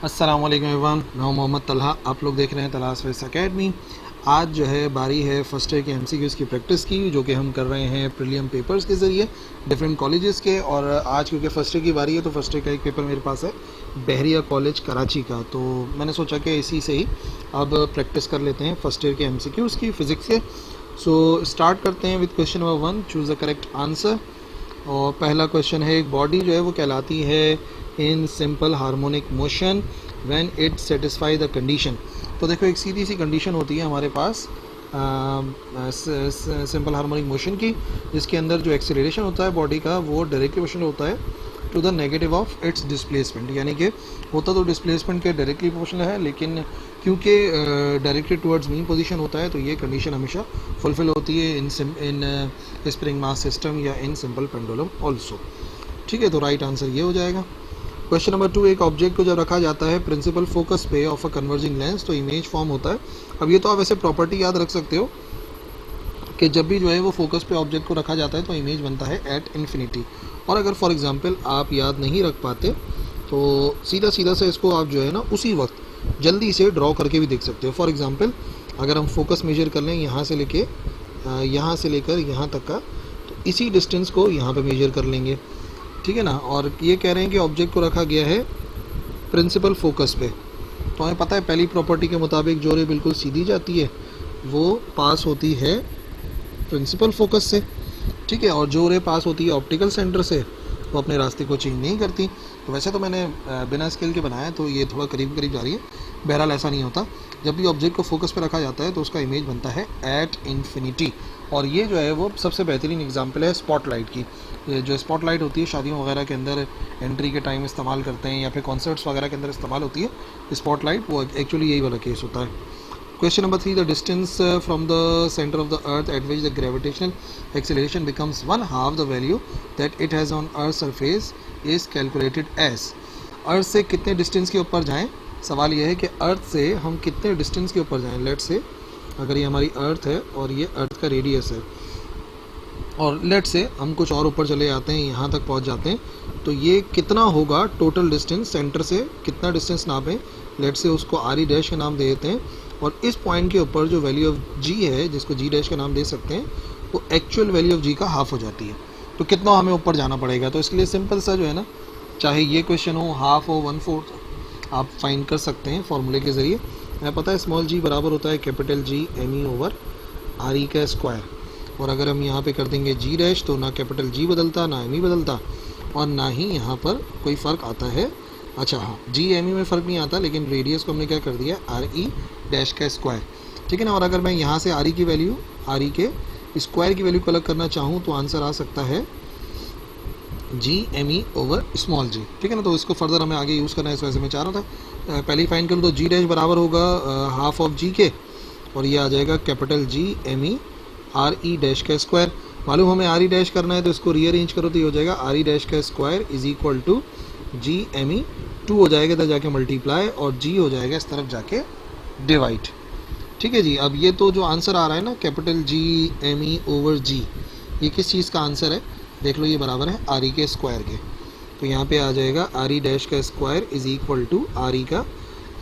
अस्सलाम वालेकुम एवरीवन, मैं हूं मोहम्मद तलहा। आप लोग देख रहे हैं तलहा स्विस एकेडमी। आज जो है बारी है फर्स्ट ईयर के एमसीक्यूज़ की प्रैक्टिस की, जो कि हम कर रहे हैं प्रीलियम पेपर्स के ज़रिए डिफरेंट कॉलेजेस के। और आज क्योंकि फर्स्ट ईयर की बारी है तो फर्स्ट ईयर का एक पेपर मेरे पास है बहरिया कॉलेज कराची का, तो मैंने सोचा कि इसी से ही अब प्रैक्टिस कर लेते हैं फर्स्ट ईयर के एमसीक्यूज़ की फ़िज़िक्स के। सो स्टार्ट करते हैं with question number 1, choose the correct answer. और पहला क्वेश्चन है, एक बॉडी जो है वो कहलाती है in simple harmonic motion when it satisfy the condition. तो देखो, एक सीधी सी कंडीशन होती है हमारे पास सिंपल हार्मोनिक मोशन की, जिसके अंदर जो एक्सेलरेशन होता है बॉडी का वो डायरेक्टली प्रोपोर्शनल होता है to the negative of its displacement. यानी कि होता तो डिस्प्लेसमेंट के डायरेक्टली प्रोपोर्शनल है, लेकिन क्योंकि डायरेक्टली टुवर्ड्स मीन पोजीशन होता है तो ये कंडीशन हमेशा फुलफिल होती है इन स्प्रिंग मास सिस्टम या इन सिंपल पेंडुलम ऑल्सो। ठीक है, तो राइट आंसर ये हो जाएगा। क्वेश्चन नंबर 2, एक ऑब्जेक्ट को जब रखा जाता है प्रिंसिपल फोकस पे ऑफ अ कन्वर्जिंग लेंस तो इमेज फॉर्म होता है। अब ये तो आप ऐसे प्रॉपर्टी याद रख सकते हो कि जब भी जो है वो फोकस पे ऑब्जेक्ट को रखा जाता है तो इमेज बनता है एट इन्फिनिटी। और अगर फॉर एग्जांपल आप याद नहीं रख पाते तो सीधा सीधा से इसको आप जो है ना उसी वक्त जल्दी से ड्रॉ करके भी देख सकते हो। फॉर एग्जांपल अगर हम फोकस मेजर कर लें यहाँ से लेकर यहाँ तक का, तो इसी डिस्टेंस को यहाँ पे मेजर कर लेंगे। ठीक है ना। और ये कह रहे हैं कि ऑब्जेक्ट को रखा गया है प्रिंसिपल फोकस पे, तो हमें पता है पहली प्रॉपर्टी के मुताबिक जो रे बिल्कुल सीधी जाती है वो पास होती है प्रिंसिपल फोकस से। ठीक है, और जो रे पास होती है ऑप्टिकल सेंटर से वो अपने रास्ते को चेंज नहीं करती। तो वैसे तो मैंने बिना स्केल के बनाया तो ये थोड़ा करीब करीब जा रही है, बहरहाल ऐसा नहीं होता। जब भी ऑब्जेक्ट को फोकस पे रखा जाता है तो उसका इमेज बनता है एट इन्फिनिटी। और ये जो है वो सबसे बेहतरीन एग्जांपल है स्पॉटलाइट की। ये जो स्पॉटलाइट होती है शादियों वगैरह के अंदर एंट्री के टाइम इस्तेमाल करते हैं या फिर कॉन्सर्ट्स वगैरह के अंदर इस्तेमाल होती है स्पॉटलाइट, वो एक्चुअली यही वाला केस होता है। Question number 3, the distance from the center of the earth at which the gravitational acceleration becomes one half the value that it has on earth's surface is calculated as। अर्थ से कितने distance के ऊपर जाएं, सवाल यह है कि अर्थ से हम कितने डिस्टेंस के ऊपर जाएं। लेट से अगर ये हमारी अर्थ है और ये अर्थ का रेडियस है, और लेट से हम कुछ और ऊपर चले जाते हैं, यहाँ तक पहुँच जाते हैं, तो ये कितना होगा टोटल डिस्टेंस, सेंटर से कितना डिस्टेंस नापें। लेट से उसको आर ई डैश का नाम दे देते हैं, और इस पॉइंट के ऊपर जो वैल्यू ऑफ जी है, जिसको जी डैश का नाम दे सकते हैं, वो एक्चुअल वैल्यू ऑफ जी का हाफ हो जाती है। तो कितना हमें ऊपर जाना पड़ेगा, तो इसके लिए सिंपल सा जो है ना, चाहे ये क्वेश्चन हो हाफ हो 1/4, आप फाइंड कर सकते हैं फॉर्मूले के ज़रिए। हमें पता है स्मॉल जी बराबर होता है capital G M E over R E का स्क्वायर। और अगर हम यहाँ पे कर देंगे जी डैश तो ना कैपिटल जी बदलता, ना एम ई बदलता, और ना ही यहाँ पर कोई फ़र्क आता है। अच्छा हाँ, जी एम ई में फ़र्क नहीं आता, लेकिन रेडियस को हमने क्या कर दिया, आर ई डैश का स्क्वायर। ठीक है ना। और अगर मैं यहाँ से आर ई की वैल्यू, आर ई के स्क्वायर की वैल्यू को अलग करना चाहूँ तो आंसर आ सकता है G M E over small G. ठीक है ना। तो इसको फर्दर हमें आगे यूज़ करना है, इस वजह से मैं चाह रहा था पहले ही फाइंड करूँ। तो जी डैश बराबर होगा हाफ ऑफ जी के, और ये आ जाएगा capital G M E R E dash का स्क्वायर। मालूम हमें आर ई डैश करना है तो इसको रीअरेंज करो तो ये हो जाएगा आर ई डैश का square is equal to G M E, 2 हो जाएगा इधर जाके मल्टीप्लाई, और जी हो जाएगा इस तरफ जाके डिवाइड। ठीक है जी। अब ये तो जो आंसर आ रहा है ना capital G M E over G, ये किस चीज़ का आंसर है, देख लो, ये बराबर है आर ई के स्क्वायर के। तो यहाँ पे आ जाएगा आर ई डैश का square is equal to R E का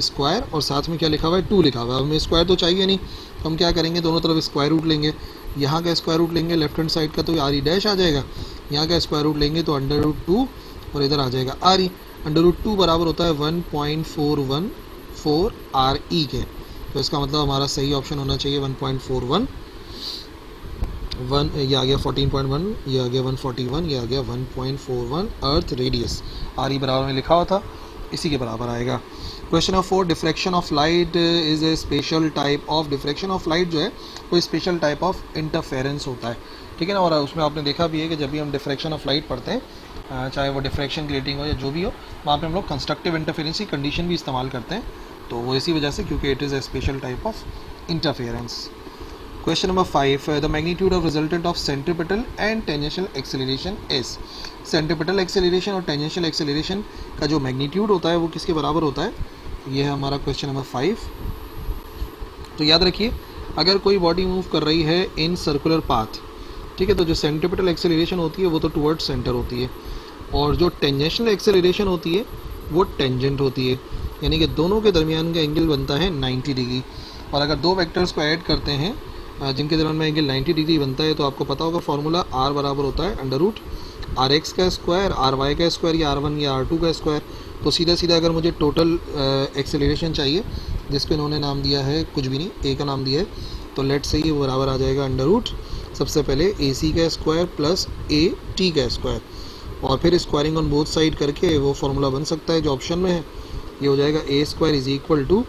स्क्वायर, और साथ में क्या लिखा हुआ है, 2 लिखा हुआ है। हमें स्क्वायर तो चाहिए नहीं, तो हम क्या करेंगे, दोनों तरफ स्क्वायर रूट लेंगे। यहाँ का स्क्वायर रूट लेंगे लेफ्ट हैंड साइड का तो आर ई डैश आ जाएगा, यहाँ का स्क्वायर रूट लेंगे तो अंडर रूट 2, और इधर आ जाएगा आर ई। अंडर रूट 2 बराबर होता है 1.414 आर ई के। तो इसका मतलब हमारा सही ऑप्शन होना चाहिए 1.41, ये आ गया 14.1, ये आ गया 141, ये आ गया 1.41 अर्थ रेडियस। आर ई बराबर में लिखा हुआ था, इसी के बराबर आएगा। Question number 4, diffraction of light is a special type of, diffraction of light जो है कोई स्पेशल टाइप ऑफ इंटरफेरेंस होता है। ठीक है ना। और उसमें आपने देखा भी है कि जब भी हम डिफ्रैक्शन ऑफ लाइट पढ़ते हैं, चाहे वो डिफ्रैक्शन ग्रेटिंग हो या जो भी हो, वहाँ पे हम लोग कंस्ट्रक्टिव इंटरफेरेंस की कंडीशन भी इस्तेमाल करते हैं। तो वो इसी वजह से, क्योंकि it is a special type of interference. Question number 5, the magnitude of resultant of centripetal and tangential acceleration is. Centripetal acceleration और टेंजेंशियल एक्सेलरेशन का जो मैग्नीट्यूड होता है वो किसके बराबर होता है, ये है हमारा क्वेश्चन नंबर 5। तो याद रखिए, अगर कोई बॉडी मूव कर रही है इन सर्कुलर पाथ, ठीक है, तो जो सेंट्रीपिटल एक्सेलरेशन होती है वो तो टुवर्ड्स सेंटर होती है, और जो टेंजेंशियल एक्सेलरेशन होती है वो टेंजेंट होती है। यानी कि दोनों के दरमियान का एंगल बनता है 90 डिग्री। और अगर दो वेक्टर्स को ऐड करते हैं जिनके दरमियान में एंगल 90 डिग्री बनता है, तो आपको पता होगा फॉर्मूला r बराबर होता है अंडर रूट आर एक्स का स्क्वायर, आर वाई का स्क्वायर, या R1 या R2 का स्क्वायर। तो सीधा सीधा अगर मुझे टोटल एक्सेलरेशन चाहिए, जिसको इन्होंने नाम दिया है कुछ भी नहीं, ए का नाम दिया है, तो लेट से ये बराबर आ जाएगा अंडर रूट सबसे पहले ए सी का स्क्वायर प्लस ए टी का स्क्वायर, और फिर स्क्वायरिंग ऑन बोथ साइड करके वो फार्मूला बन सकता है जो ऑप्शन में है। ये हो जाएगा ए स्क्वायर इज इक्वल टू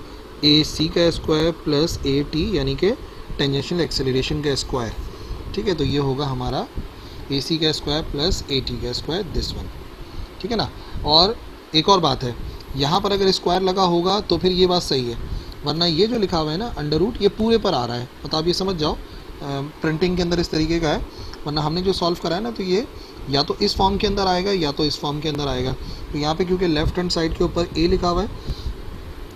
ए सी का स्क्वायर प्लस ए टी, यानी कि टेंजेंशियल एक्सेलरेशन का स्क्वायर। ठीक है, तो ये होगा हमारा ए सी का स्क्वायर प्लस ए टी का स्क्वायर, दिस वन। ठीक है ना। और एक और बात है, यहाँ पर अगर स्क्वायर लगा होगा तो फिर ये बात सही है, वरना ये जो लिखा हुआ है ना अंडर रूट, ये पूरे पर आ रहा है। मतलब आप ये समझ जाओ प्रिंटिंग के अंदर इस तरीके का है, वरना हमने जो सॉल्व करा है ना, तो ये या तो इस फॉर्म के अंदर आएगा या तो इस फॉर्म के अंदर आएगा। तो यहाँ पे क्योंकि लेफ्ट हैंड साइड के ऊपर ए लिखा हुआ है,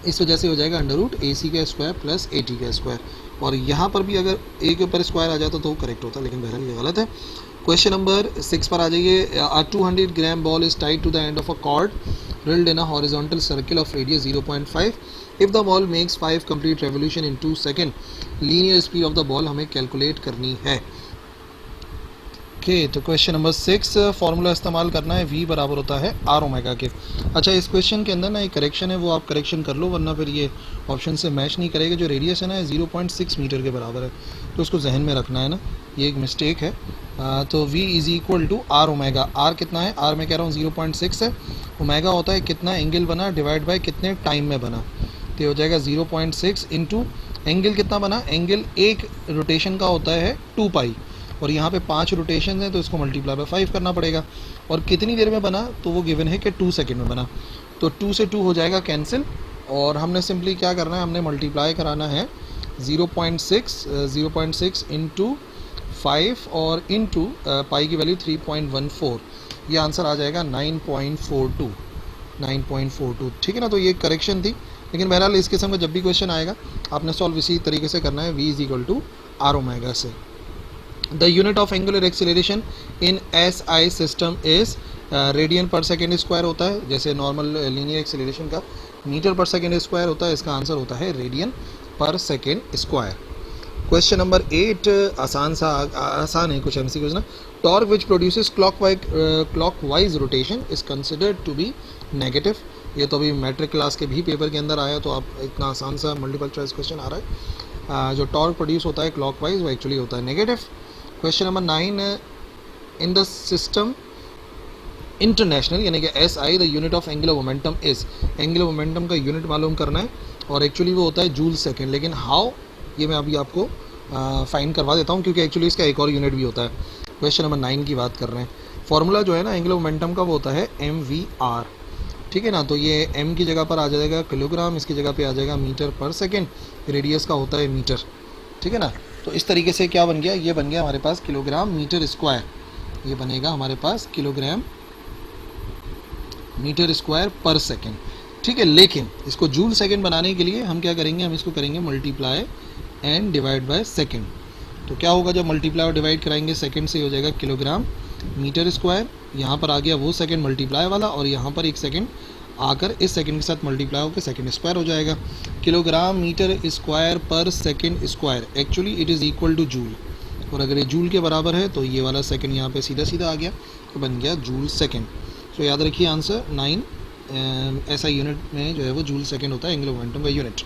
इस वजह से हो जाएगा अंडर रूट ए सी का स्क्वायर प्लस ए टी का स्क्वायर। और यहाँ पर भी अगर ए के ऊपर स्क्वायर आ जाता तो वो करेक्ट होता, लेकिन बहरहाल ये गलत है। क्वेश्चन नंबर 6 पर आ जाइए। A 200 gram ball is tied to the end of a cord drilled in a horizontal circle of radius 0.5. If the ball makes 5 complete revolution in 2 seconds, linear speed of the ball हमें calculate करनी है। Okay, तो question number 6 formula इस्तेमाल करना है, v बराबर होता है आर ओमेगा के। अच्छा, इस क्वेश्चन के अंदर ना एक करेक्शन है, वो आप करेक्शन कर लो, वरना फिर ये ऑप्शन से मैच नहीं करेगा। जो रेडियस है ना 0.6 मीटर के बराबर है, तो उसको जहन में रखना है ना, ये एक मिस्टेक है। तो v is equal to R omega. R कितना है, आर मैं कह रहा हूँ 0.6 है, ओमेगा होता है कितना एंगल बना डिवाइड बाय कितने टाइम में बना। तो ये हो जाएगा 0.6 इंटू एंगल कितना बना, एंगल एक रोटेशन का होता है 2 पाई, और यहाँ पे 5 रोटेशन हैं, तो इसको मल्टीप्लाई बाय 5 करना पड़ेगा। और कितनी देर में बना, तो वो गिवन है कि 2 सेकंड में बना। तो 2 से 2 हो जाएगा कैंसिल, और हमने सिंपली क्या करना है, हमने मल्टीप्लाई कराना है 0.6 इंटू 5 और इंटू पाई की वैल्यू 3.14, ये आंसर आ जाएगा 9.42। ठीक है ना। तो ये करेक्शन थी, लेकिन बहरहाल इस किस्म का जब भी क्वेश्चन आएगा आपने सॉल्व इसी तरीके से करना है, v is equal to R omega से। The unit of angular acceleration in S I system is radian per second square होता है, जैसे नॉर्मल लीनियर एक्सीलरेशन का मीटर पर सेकेंड स्क्वायर होता है, इसका आंसर होता है radian per second square. Question number 8 आसान है, कुछ एमसीक्यूज ना। Torque which produces clockwise rotation is considered to be negative. ये तो अभी मैट्रिक क्लास के भी पेपर के अंदर आया, तो आप इतना आसान सा मल्टीपल चॉइस क्वेश्चन आ रहा है। जो टॉर्क प्रोड्यूस होता है क्लॉकवाइज, वो एक्चुअली होता है negative. Question number 9, in the system international यानी कि S I the unit of angular momentum is, angular momentum का यूनिट मालूम करना है, और एक्चुअली वो होता है जूल सेकेंड। लेकिन हाउ, ये मैं अभी आपको फाइन करवा देता हूँ, क्योंकि एक्चुअली इसका एक और यूनिट भी होता है। क्वेश्चन नंबर 9 की बात कर रहे हैं। फॉर्मूला जो है ना एंगुलर मोमेंटम का, वो होता है MVR। ठीक है ना। तो ये m की जगह पर आ जाएगा किलोग्राम, इसकी जगह पे आ जाएगा मीटर पर सेकेंड, रेडियस का होता है मीटर। ठीक है ना। तो इस तरीके से क्या बन गया, ये बन गया हमारे पास किलोग्राम मीटर स्क्वायर, ये बनेगा हमारे पास किलोग्राम मीटर स्क्वायर पर सेकेंड। ठीक है, लेकिन इसको जूल सेकेंड बनाने के लिए हम क्या करेंगे, हम इसको करेंगे multiply and divide by second. तो क्या होगा, जब मल्टीप्लाई और डिवाइड कराएंगे सेकेंड से, हो जाएगा किलोग्राम मीटर स्क्वायर, यहाँ पर आ गया वो सेकेंड मल्टीप्लाई वाला, और यहाँ पर एक सेकेंड आकर इस सेकेंड के साथ मल्टीप्लाई होकर सेकेंड स्क्वायर हो जाएगा। किलोग्राम मीटर स्क्वायर पर second square, actually it is equal two joule, और अगर ये जूल के बराबर है तो ये वाला सेकेंड यहाँ पे सीधा सीधा आ गया, तो बन गया जूल सेकेंड। तो याद रखिए आंसर 9 ऐसा यूनिट में जो है वो जूल सेकेंड होता है एंगुलर मोमेंटम का unit.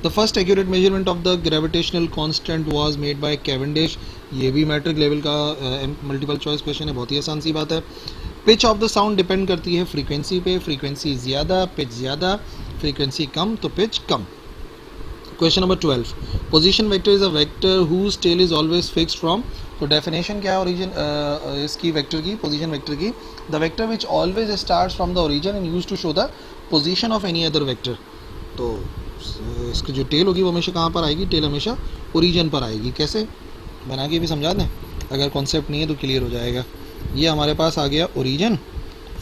The first accurate measurement of the gravitational constant was made by Cavendish. ये भी मैट्रिक लेवल का मल्टीपल चॉइस क्वेश्चन है, बहुत ही आसान सी बात है। Pitch of the sound depend करती है फ्रीक्वेंसी पे, फ्रीक्वेंसी ज़्यादा पिच ज़्यादा, फ्रीक्वेंसी कम तो पिच कम। Question number 12, position vector is a vector whose tail is always fixed from. तो डेफिनेशन क्या है ओरिजिन इसकी वेक्टर की, पोजीशन वेक्टर की, the vector which always starts from the origin and use to show the position of any other vector. तो इसकी जो tell होगी वो हमेशा कहाँ पर आएगी, टेल हमेशा ओरिजिन पर आएगी। कैसे बना के भी समझा दें, अगर कॉन्सेप्ट नहीं है तो क्लियर हो जाएगा। ये हमारे पास आ गया ओरिजिन।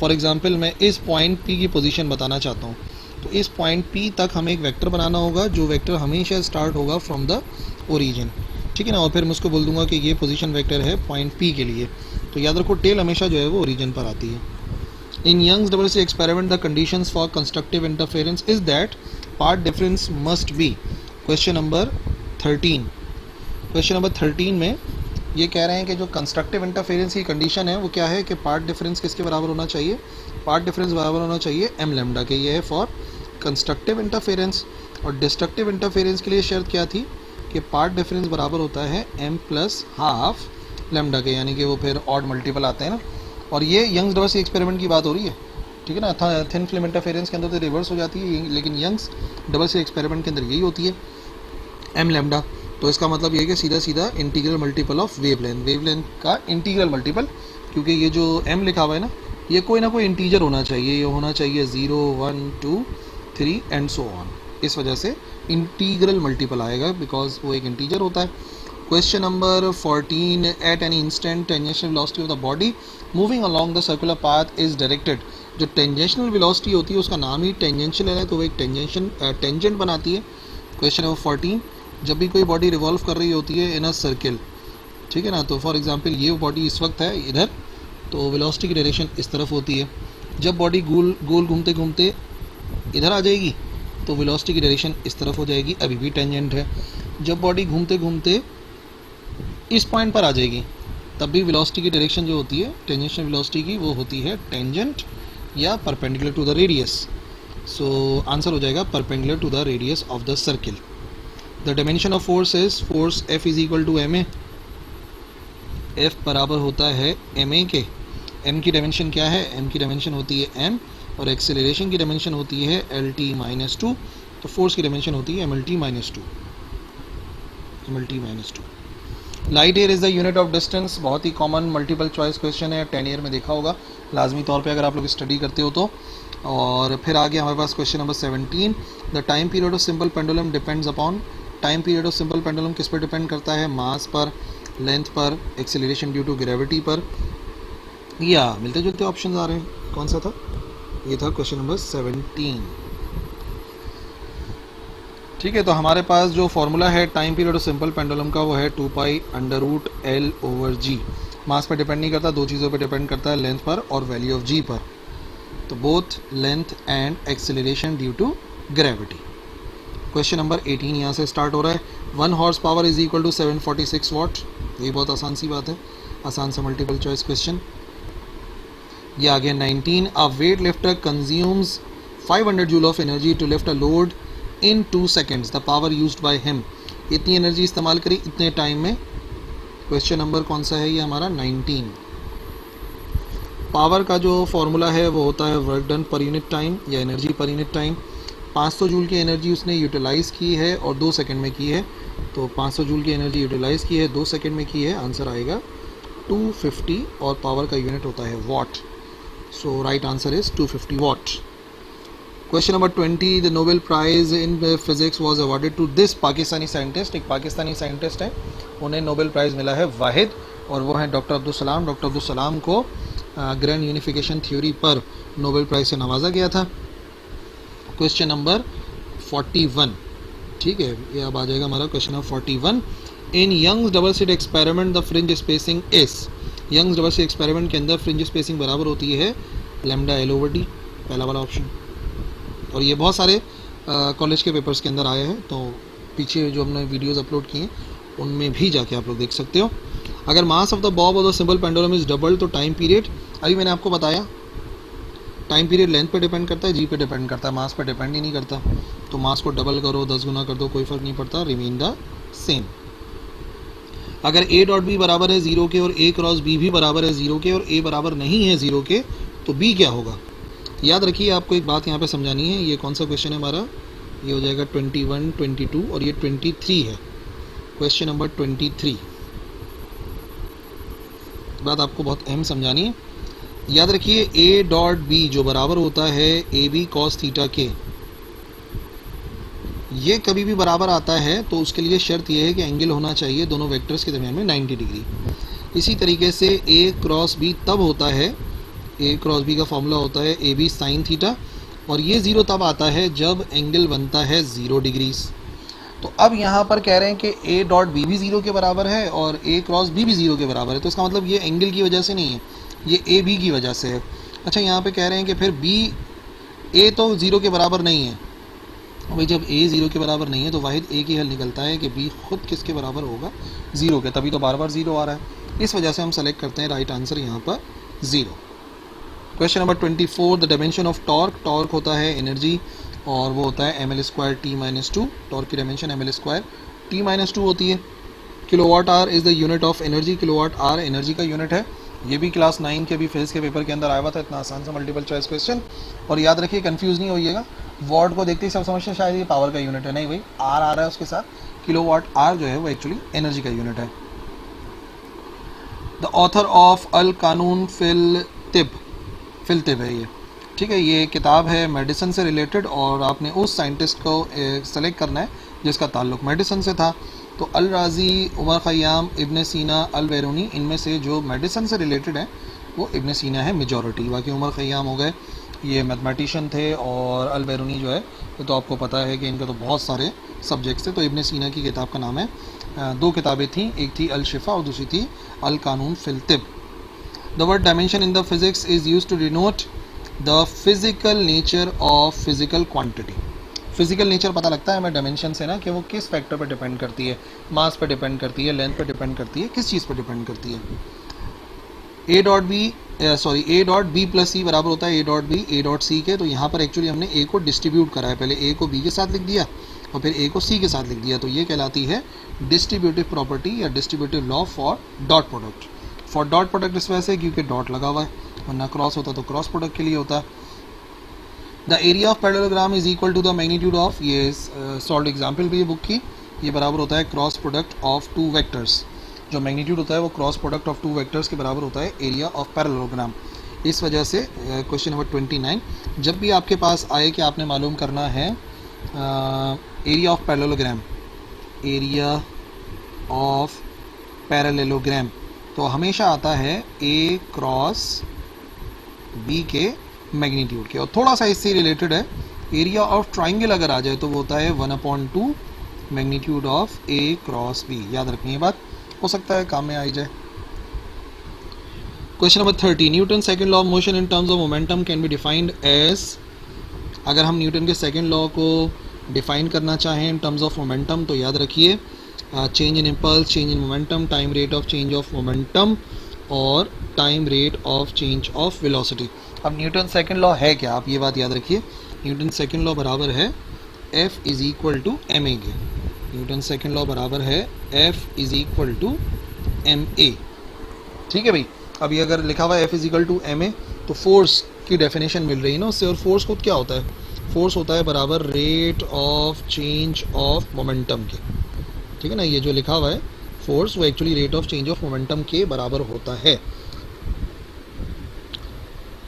फॉर एग्जांपल मैं इस पॉइंट P की पोजीशन बताना चाहता हूँ, तो इस पॉइंट P तक हमें एक वेक्टर बनाना होगा, जो वेक्टर हमेशा स्टार्ट होगा फ्रॉम द ओरिजिन। ठीक है ना। और फिर मैं उसको बोल दूंगा कि ये पोजीशन वेक्टर है पॉइंट P के लिए। तो याद रखो टेल हमेशा जो है वो ओरिजिन पर आती है। In Young's double slit experiment, the conditions for constructive interference is that part difference must be. Question number 13. Question number 13 में ये कह रहे हैं कि जो कंस्ट्रक्टिव इंटरफेरेंस की कंडीशन है वो क्या है कि पार्ट डिफरेंस किसके बराबर होना चाहिए, पार्ट डिफरेंस बराबर होना चाहिए एम लैम्डा के। ये है फॉर कंस्ट्रक्टिव इंटरफेरेंस। और डिस्ट्रक्टिव इंटरफेरेंस के लिए शर्त क्या थी कि पार्ट डिफरेंस बराबर होता है एम प्लस हाफ लैम्डा के, यानी कि वो फिर ऑड मल्टीपल आते हैं ना। और ये यंग्स डबल स्लिट एक्सपेरिमेंट की बात हो रही है, ठीक है ना। थिन फिल्म इंटरफेरेंस के अंदर तो रिवर्स हो जाती है, लेकिन यंग्स डबल स्लिट एक्सपेरिमेंट के अंदर यही होती है एम लैम्डा। तो इसका मतलब ये है कि सीधा सीधा इंटीग्रल मल्टीपल ऑफ वेवलेंथ का इंटीग्रल मल्टीपल, क्योंकि ये जो m लिखा हुआ है ना ये कोई ना कोई इंटीजर होना चाहिए, ये होना चाहिए 0 1 2 3 एंड सो ऑन। इस वजह से इंटीग्रल मल्टीपल आएगा बिकॉज वो एक इंटीजर होता है। Question number 14, at any instant tangential velocity of the body moving along the circular path is directed. जो टेंजेंशियल वेलोसिटी होती है उसका नाम ही टेंजेंशियल है, तो वो एक टेंजेंट बनाती है। क्वेश्चन नंबर 14, जब भी कोई बॉडी रिवॉल्व कर रही होती है इन अ सर्किल, ठीक है ना, तो फॉर एग्जांपल ये बॉडी इस वक्त है इधर, तो वेलोसिटी की डायरेक्शन इस तरफ होती है। जब बॉडी गोल गोल घूमते घूमते इधर आ जाएगी तो वेलोसिटी की डायरेक्शन इस तरफ हो जाएगी, अभी भी टेंजेंट है। जब बॉडी घूमते घूमते इस पॉइंट पर आ जाएगी तब भी वेलोसिटी की डायरेक्शन जो होती है टेंजेंशियल वेलोसिटी की वो होती है टेंजेंट या perpendicular to the radius. So answer हो जाएगा perpendicular to the radius of the circle. The dimension of force is force F is equal to M A. F बराबर होता है एम ए के। m की डायमेंशन क्या है, m की डायमेंशन होती है m, और एक्सेलरेशन की डायमेंशन होती है LT-2, तो फोर्स की डायमेंशन होती है MLT-2। Light year is the unit of distance, बहुत ही कॉमन मल्टीपल चॉइस क्वेश्चन है, 10 ईयर में देखा होगा लाजमी तौर पे अगर आप लोग स्टडी करते हो तो। और फिर आगे हमारे पास question number 17, the time period of simple pendulum depends upon. Time period of simple pendulum किस पर डिपेंड करता है, मास पर, लेंथ पर, एक्सेलरेशन ड्यू टू ग्रेविटी पर, या मिलते जुलते ऑप्शन आ रहे हैं। कौन सा था, ये था क्वेश्चन नंबर 17। ठीक है, तो हमारे पास जो फॉर्मूला है time period of simple pendulum का वो है 2π√L/g। मास पर डिपेंड नहीं करता, दो चीज़ों पर डिपेंड करता है, लेंथ पर और वैल्यू ऑफ g पर। तो both length and acceleration due to gravity. Question number 18 यहाँ से स्टार्ट हो रहा है। 1 horse power is equal to 746 watt. ये बहुत आसान सी बात है, आसान सा मल्टीपल चॉइस क्वेश्चन। ये आगे 19, a weight lifter consumes 500 joule of energy to lift a load in 2 seconds। The power used by him. इतनी एनर्जी इस्तेमाल करी इतने टाइम में। क्वेश्चन नंबर कौन सा है, ये हमारा 19। पावर का जो फॉर्मूला है वो होता है work done per unit time या energy per unit time. 500 joule की एनर्जी उसने यूटिलाइज़ की है और 2 सेकंड में की है, तो 500 जूल की एनर्जी यूटिलाइज़ की है, 2 सेकंड में की है, आंसर आएगा 250 और पावर का यूनिट होता है watt. So right answer is 250 watt. Question number 20, the Nobel prize in physics was awarded to this Pakistani scientist. एक पाकिस्तानी साइंटिस्ट है, उन्हें नोबेल प्राइज़ मिला है वाहिद, और वो हैं डॉक्टर अब्दुल सलाम। डॉक्टर अब्दुल सलाम को ग्रैंड यूनिफिकेशन थ्योरी पर नोबेल प्राइज़ से नवाजा गया था। क्वेश्चन नंबर 41, ठीक है, ये अब आ जाएगा हमारा question number 41। In Young's double slit experiment the fringe spacing is. Young's double slit experiment के अंदर फ्रिंज स्पेसिंग बराबर होती है लैम्डा L/d, पहला वाला ऑप्शन। और ये बहुत सारे कॉलेज के पेपर्स के अंदर आए हैं, तो पीछे जो हमने वीडियोस अपलोड किए उनमें भी जाके आप लोग देख सकते हो। अगर mass of the Bob of the simple pendulum is double, तो टाइम पीरियड, अभी मैंने आपको बताया टाइम पीरियड लेंथ पे डिपेंड करता है, जी पे डिपेंड करता है, मास पे डिपेंड ही नहीं करता। तो मास को डबल करो, 10 गुना कर दो, कोई फ़र्क नहीं पड़ता, रिमेन द सेम। अगर A.B बराबर है 0 के और A क्रॉस B भी बराबर है 0 के और A बराबर नहीं है 0 के, तो B क्या होगा। याद रखिए, आपको एक बात यहाँ पे समझानी है। ये कौन सा क्वेश्चन है हमारा, ये हो जाएगा 21, 22 और ये 23 है। क्वेश्चन नंबर 23, बात आपको बहुत अहम समझानी है। याद रखिए A.B जो बराबर होता है AB cos थीटा के, ये कभी भी बराबर आता है तो उसके लिए शर्त यह है कि एंगल होना चाहिए दोनों वेक्टर्स के दरमियान में 90 डिग्री। इसी तरीके से A क्रॉस B तब होता है, A क्रॉस B का फॉर्मूला होता है AB sin थीटा, और ये 0 तब आता है जब एंगल बनता है 0 डिग्रीज। तो अब यहाँ पर कह रहे हैं कि A.B भी 0 के बराबर है और A क्रॉस B भी 0 के बराबर है, तो इसका मतलब ये एंगल की वजह से नहीं है, ये AB की वजह से है। अच्छा यहाँ पे कह रहे हैं कि फिर बी, ए तो ज़ीरो के बराबर नहीं है भाई, जब ए ज़ीरो के बराबर नहीं है तो वाहिद एक ही हल निकलता है कि बी खुद किसके बराबर होगा, ज़ीरो के, तभी तो बार बार ज़ीरो आ रहा है। इस वजह से हम सेलेक्ट करते हैं राइट आंसर यहाँ पर zero. Question number 24, the dimension of torque, torque होता है एनर्जी और वो होता है M L square T minus two, torque की dimension M L square T minus two होती है। Kilowatt hour is the unit of energy, kilowatt hour energy का यूनिट है। ये भी क्लास 9 के भी फेज़ के पेपर के अंदर आया हुआ था, इतना आसान सा मल्टीपल चॉइस क्वेश्चन। और याद रखिए कंफ्यूज नहीं होइएगा, वॉट को देखते ही सब समझते हैं शायद ये पावर का यूनिट है, नहीं भाई आर आ रहा है उसके साथ, किलोवाट आर जो है वो एक्चुअली एनर्जी का यूनिट है। द ऑथर ऑफ अल कानून फिल तिब है ये, ठीक है, ये किताब है मेडिसिन से रिलेटेड और आपने उस साइंटिस्ट को सेलेक्ट करना है जिसका ताल्लुक मेडिसिन से था। तो अल राज़ी, उमर ख़य्याम, इब्न सीना, अल बैरूनी, इनमें से जो मेडिसिन से रिलेटेड है वो इब्न सीना है मेजॉरिटी। बाकी उमर ख़य्याम हो गए, ये मैथमेटिशियन थे, और अल बैरूनी जो है ये तो आपको पता है कि इनका तो बहुत सारे सब्जेक्ट्स थे। तो इब्न सीना की किताब का नाम है, दो किताबें थीं, एक थी अल शिफा और दूसरी थी अल कानून फिल तिब। The word dimension in the physics is used to denote the physical nature of physical quantity. Physical nature पता लगता है हमें डायमेंशन से ना, कि वो किस फैक्टर पर डिपेंड करती है, मास पर डिपेंड करती है, लेंथ पर डिपेंड करती है, किस चीज़ पर डिपेंड करती है। A dot B plus C बराबर होता है A dot B A dot C के। तो यहाँ पर एक्चुअली हमने ए को डिस्ट्रीब्यूट करा है, पहले ए को बी के साथ लिख दिया और फिर ए को सी के साथ लिख दिया, तो ये कहलाती है डिस्ट्रीब्यूटिव प्रॉपर्टी या distributive law for dot product. For dot product इस वजह से क्योंकि डॉट लगा हुआ है, वरना क्रॉस होता तो क्रॉस प्रोडक्ट के लिए होता। The area of parallelogram is equal to the magnitude of, ये सॉल्व एग्जाम्पल भी है बुक की, ये बराबर होता है cross product of two vectors. जो मैग्नीट्यूड होता है वो cross product of two vectors के बराबर होता है एरिया ऑफ पैरेललोग्राम। इस वजह से क्वेश्चन नंबर 29, जब भी आपके पास आए कि आपने मालूम करना है area of parallelogram, area of parallelogram, तो हमेशा आता है ए क्रॉस बी के मैग्नीट्यूड के। और थोड़ा सा इससे रिलेटेड है, एरिया ऑफ ट्राइंगल अगर आ जाए तो वो होता है 1/2 magnitude of A cross B. याद रखनी ये बात, हो सकता है काम में आई जाए। Question number 30, Newton second law of motion in terms of momentum can be defined as, अगर हम न्यूटन के सेकंड लॉ को डिफाइन करना चाहें इन टर्म्स ऑफ मोमेंटम तो याद रखिए change in impulse, change in momentum, time rate of change of momentum और time rate of change of velocity. अब न्यूटन सेकंड लॉ है क्या, आप ये बात याद रखिए, न्यूटन सेकंड लॉ बराबर है F is equal to M A के। न्यूटन सेकंड लॉ बराबर है F is equal to M A, ठीक है भाई। अभी अगर लिखा हुआ है F is equal to M A तो फोर्स की डेफिनेशन मिल रही है ना उससे, और फोर्स खुद क्या होता है, फोर्स होता है बराबर rate of change of momentum के, ठीक है ना। ये जो लिखा हुआ है फोर्स वो actually rate of change of momentum के बराबर होता है,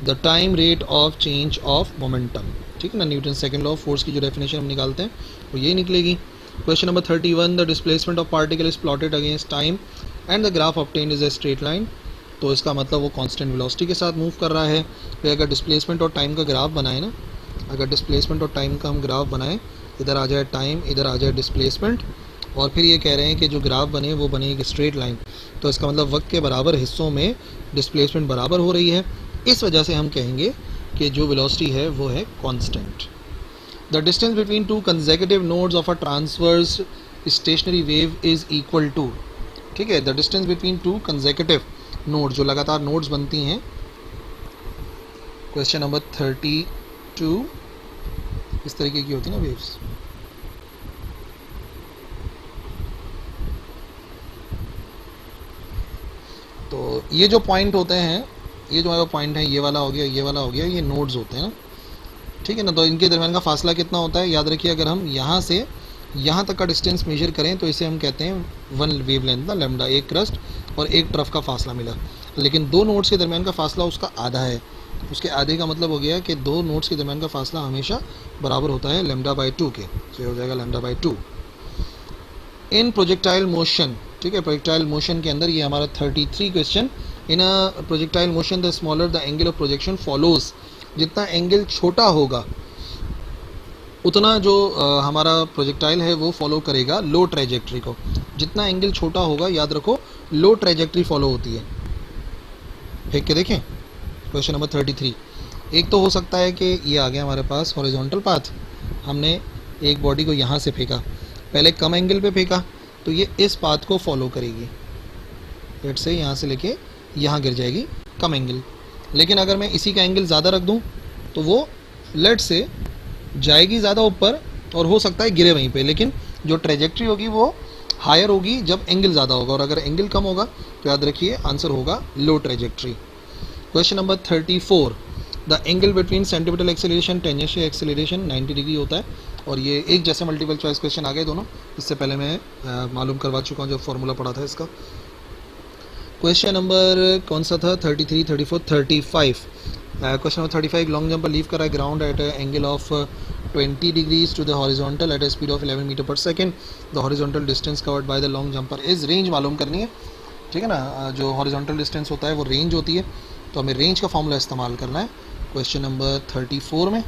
the time rate of change of momentum, ठीक है ना। Newton second law of force की जो डेफिनेशन हम निकालते हैं वो ये निकलेगी। Question number 31, the displacement of particle is plotted against time and the graph obtained is a straight line. तो इसका मतलब वो कांस्टेंट वेलोसिटी के साथ मूव कर रहा है। फिर अगर डिस्प्लेसमेंट और टाइम का ग्राफ बनाए ना, अगर डिस्प्लेसमेंट और टाइम का हम ग्राफ बनाएं, इधर आ जाए टाइम, इधर आ जाए डिस्प्लेसमेंट, और फिर ये कह रहे हैं कि जो ग्राफ बने वो बने एक स्ट्रेट लाइन, तो इसका मतलब वक्त के बराबर हिस्सों में डिस्प्लेसमेंट बराबर हो रही है। इस वजह से हम कहेंगे कि जो वेलोसिटी है वो है constant. The distance between two consecutive nodes of a transverse stationary wave is equal to, ठीक है, the distance between two consecutive node, जो लगातार नोड्स बनती हैं। क्वेश्चन नंबर 32, इस तरीके की होती है ना वेव्स, तो ये जो पॉइंट होते हैं, ये जो हमारा पॉइंट है, ये वाला हो गया, ये वाला हो गया, ये नोड्स होते हैं ना, ठीक है ना। तो इनके दरमियान का फासला कितना होता है, याद रखिए अगर हम यहाँ से यहाँ तक का डिस्टेंस मेजर करें तो इसे हम कहते हैं वन वेव लेंथ ना, लैम्डा, एक क्रस्ट और एक ट्रफ का फासला मिला। लेकिन दो नोड्स के दरमियान का फासला उसका आधा है, उसके आधे का मतलब हो गया कि दो नोड्स के दरमियान का फासला हमेशा बराबर होता है λ/2 के, तो ये हो जाएगा λ/2। इन प्रोजेक्टाइल मोशन, ठीक है, प्रोजेक्टाइल मोशन के अंदर ये हमारा 33 question, in a projectile motion the smaller the angle of projection follows, जितना एंगल छोटा होगा उतना जो हमारा प्रोजेक्टाइल है वो फॉलो करेगा लो ट्रेजेक्ट्री को। जितना एंगल छोटा होगा, याद रखो, लो ट्रेजेक्ट्री फॉलो होती है। फेंक के देखें, क्वेश्चन नंबर 33, एक तो हो सकता है कि ये आ गया हमारे पास हॉरिजॉन्टल पाथ, हमने एक बॉडी को यहाँ से फेंका, पहले कम एंगल पे फेंका, तो ये इस पाथ को फॉलो करेगी, लेट से यहाँ से लेके यहाँ गिर जाएगी कम एंगल। लेकिन अगर मैं इसी का एंगल ज़्यादा रख दूँ तो वो लेट से जाएगी ज़्यादा ऊपर और हो सकता है गिरे वहीं पे, लेकिन जो ट्रेजेक्ट्री होगी वो हायर होगी जब एंगल ज़्यादा होगा, और अगर एंगल कम होगा तो याद रखिए आंसर होगा low trajectory. Question number 34, the angle between centimetre acceleration tangential acceleration 90 degree होता है, और ये एक जैसे मल्टीपल चॉइस क्वेश्चन आ गए दोनों, इससे पहले मैं मालूम करवा चुका हूँ, जो फॉर्मूला पढ़ा था इसका। क्वेश्चन नंबर कौन सा था, 33, 34, 35। Question number 35, long jumper leave करा ground at angle of 20 degrees to the horizontal at a speed of 11 metre per second, the horizontal distance covered by the long jumper is, range मालूम करनी है, ठीक है ना। जो हॉरिजॉन्टल डिस्टेंस होता है वो रेंज होती है, तो हमें रेंज का फॉर्मूला इस्तेमाल करना है। क्वेश्चन नंबर 34 में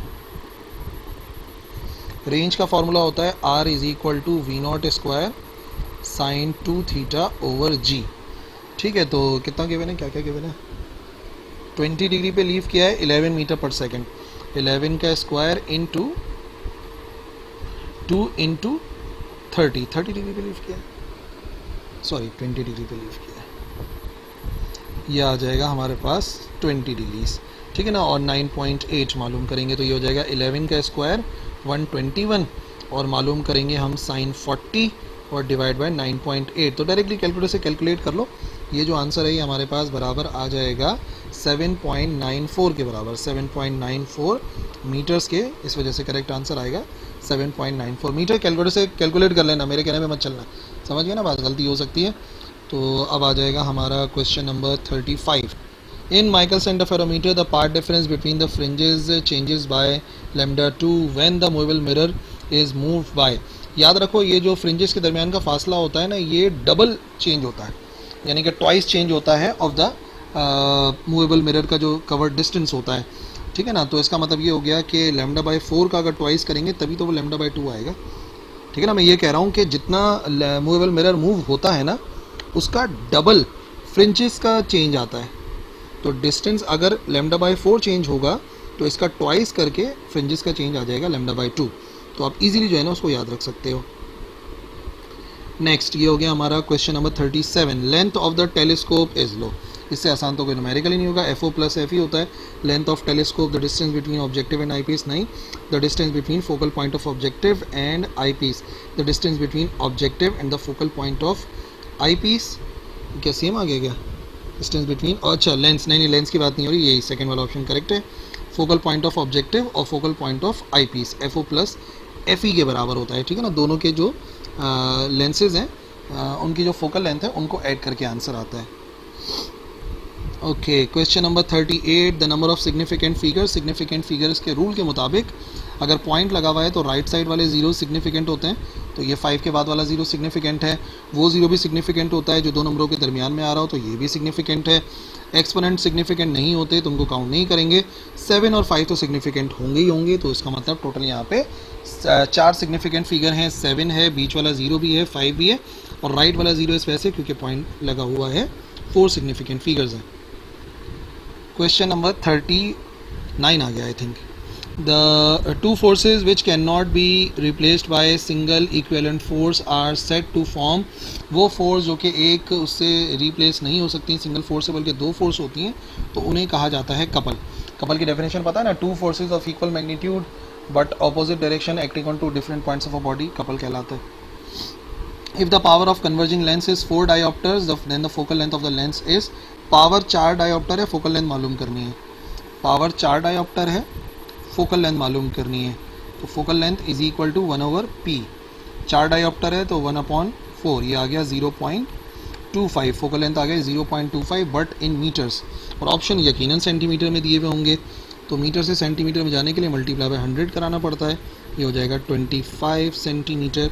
रेंज का फॉर्मूला होता है R is equal to V0 square sine 2 theta over G, ठीक है। तो कितना गिवन है, क्या क्या गिवन है, 20 डिग्री पे लीव किया है 11 मीटर पर सेकेंड, 11 का स्क्वायर इंटू 2 इंटू 30 डिग्री पे लीव किया है, सॉरी 20 डिग्री पे लीव किया है, ये आ जाएगा हमारे पास 20 डिग्रीज, ठीक है ना। और 9.8 मालूम करेंगे तो ये हो जाएगा 11 का स्क्वायर 121, और मालूम करेंगे हम साइन 40 और डिवाइड बाय 9.8, तो डायरेक्टली कैलकुलेटर से कैलकुलेट कर लो, ये जो आंसर है ये हमारे पास बराबर आ जाएगा 7.94 के बराबर, 7.94 मीटर्स के, इस वजह से करेक्ट आंसर आएगा 7.94 मीटर। कैलकुलेटर से कैलकुलेट कर लेना, मेरे कहने में मत चलना, समझ गए ना, बात गलती हो सकती है। तो अब आ जाएगा हमारा question number 35, in Michael's interferometer the part difference between the fringes changes by λ2 when the movable mirror is moved by, याद रखो ये जो फ्रिंजेस के दरमियान का फासला होता है ना, ये डबल चेंज होता है, यानी कि ट्वाइस चेंज होता है ऑफ द मूवेबल मिरर का जो कवर्ड डिस्टेंस होता है, ठीक है ना। तो इसका मतलब ये हो गया कि λ/4 का अगर ट्वाइस करेंगे तभी तो वो λ/2 आएगा, ठीक है ना। मैं ये कह रहा हूँ कि जितना मूवेबल मिरर मूव होता है ना उसका डबल फ्रिंजेस का चेंज आता है, तो डिस्टेंस अगर λ/4 चेंज होगा तो इसका ट्वाइस करके फ्रिंजेस का चेंज आ जाएगा λ/2, तो आप इजीली जो है ना उसको याद रख सकते हो। नेक्स्ट ये हो गया हमारा question number 37, length of the telescope is low, इससे आसान तो कोई न्यूमेरिकल ही नहीं होगा, FO + FE होता है, length of telescope the distance between objective and eyepiece, नहीं, the distance between focal point of objective and eyepiece, the distance between objective and the focal point of eyepiece, क्या same आ गया क्या, distance between, अच्छा lens, नहीं lens की बात नहीं हो रही, यही सेकंड वाला ऑप्शन करेक्ट है, फोकल पॉइंट ऑफ ऑब्जेक्टिव और focal point of eyepiece FO + FE के बराबर होता है, ठीक है ना। दोनों के जो लेंसेज हैं उनकी जो फोकल लेंथ है उनको ऐड करके आंसर आता है। Okay, question number 38, the number of significant figures, significant figures के रूल के मुताबिक अगर पॉइंट लगा हुआ है तो राइट साइड वाले जीरो सिग्निफिकेंट होते हैं, तो ये 5 के बाद वाला जीरो सिग्निफिकेंट है, वो जीरो भी सिग्निफिकेंट होता है जो दो नंबरों के दरमियान में आ रहा हो, तो ये भी सिग्निफिकेंट है। एक्सपोनेंट सिग्निफिकेंट नहीं होते तो उनको काउंट नहीं करेंगे, 7 और 5 तो सिग्निफिकेंट होंगे ही होंगे, तो इसका मतलब टोटल यहाँ पे 4 सिग्निफिकेंट फिगर हैं, 7 है, बीच वाला जीरो भी है, 5 भी है, और राइट वाला जीरो इस वजह से क्योंकि पॉइंट लगा हुआ है, 4 सिग्निफिकेंट फिगर्स हैं। क्वेश्चन नंबर 39 आ गया I think, the two forces which can not be replaced by single equivalent force are set to form, वो फोर्स जो कि एक उससे रिप्लेस नहीं हो सकती सिंगल फोर्स से, बल्कि दो फोर्स होती हैं, तो उन्हें कहा जाता है कपल। कपल की डेफिनेशन पता है ना, two forces of equal magnitude but opposite direction acting on two different points of a body, couple कहलाता है। If the power of converging lens is 4 diopters, then the focal length of the lens is, power 4 dioptre है, focal length मालूम करनी है, power 4 dioptre है, focal length मालूम करनी है, तो focal length is equal to 1/p, 4 dioptre है तो 1/4, ये आ गया 0.25, फोकल लेंथ आ गया 0.25 बट इन मीटर्स, और ऑप्शन यकीनन सेंटीमीटर में दिए हुए होंगे, तो मीटर से सेंटीमीटर में जाने के लिए मल्टीप्लाई बाय 100 कराना पड़ता है, ये हो जाएगा 25 सेंटीमीटर,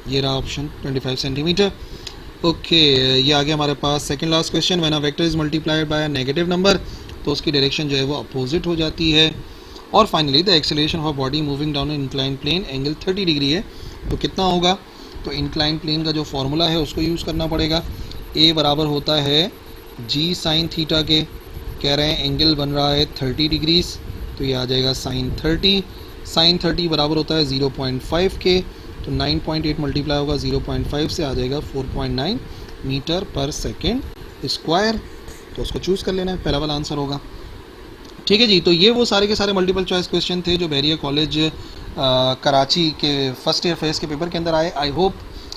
ये रहा ऑप्शन 25 सेंटीमीटर। ओके, ये आ गया हमारे पास second last question, when a vector is multiplied by a negative number, तो उसकी डायरेक्शन जो है वो अपोजिट हो जाती है। और finally the acceleration of body moving down an incline plane, angle 30 degree है, तो कितना होगा, तो इंक्लाइन प्लेन का जो फॉर्मूला है उसको यूज़ करना पड़ेगा, ए बराबर होता है जी साइन थीटा के कह रहे हैं एंगल बन रहा है 30 डिग्रीज, तो ये आ जाएगा साइन 30 बराबर होता है 0.5 के, तो 9.8 मल्टीप्लाई होगा 0.5 से, आ जाएगा 4.9 मीटर पर सेकेंड स्क्वायर। तो उसको चूज़ कर लेना है, पहला वाला आंसर होगा। ठीक है जी, तो ये वो सारे के सारे मल्टीपल चॉइस क्वेश्चन थे जो बैरियर कॉलेज कराची के फर्स्ट ईयर फेस के पेपर के अंदर आए। आई होप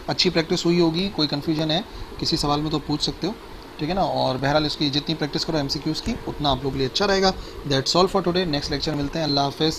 अच्छी प्रैक्टिस हुई होगी। कोई कन्फ्यूजन है किसी सवाल में तो पूछ सकते हो, ठीक है ना। और बहरहाल इसकी जितनी प्रैक्टिस करो एमसीक्यूज़ की, उतना आप लोग के लिए अच्छा रहेगा। That's all for today. Next lecture मिलते हैं। अल्लाह हाफिज़।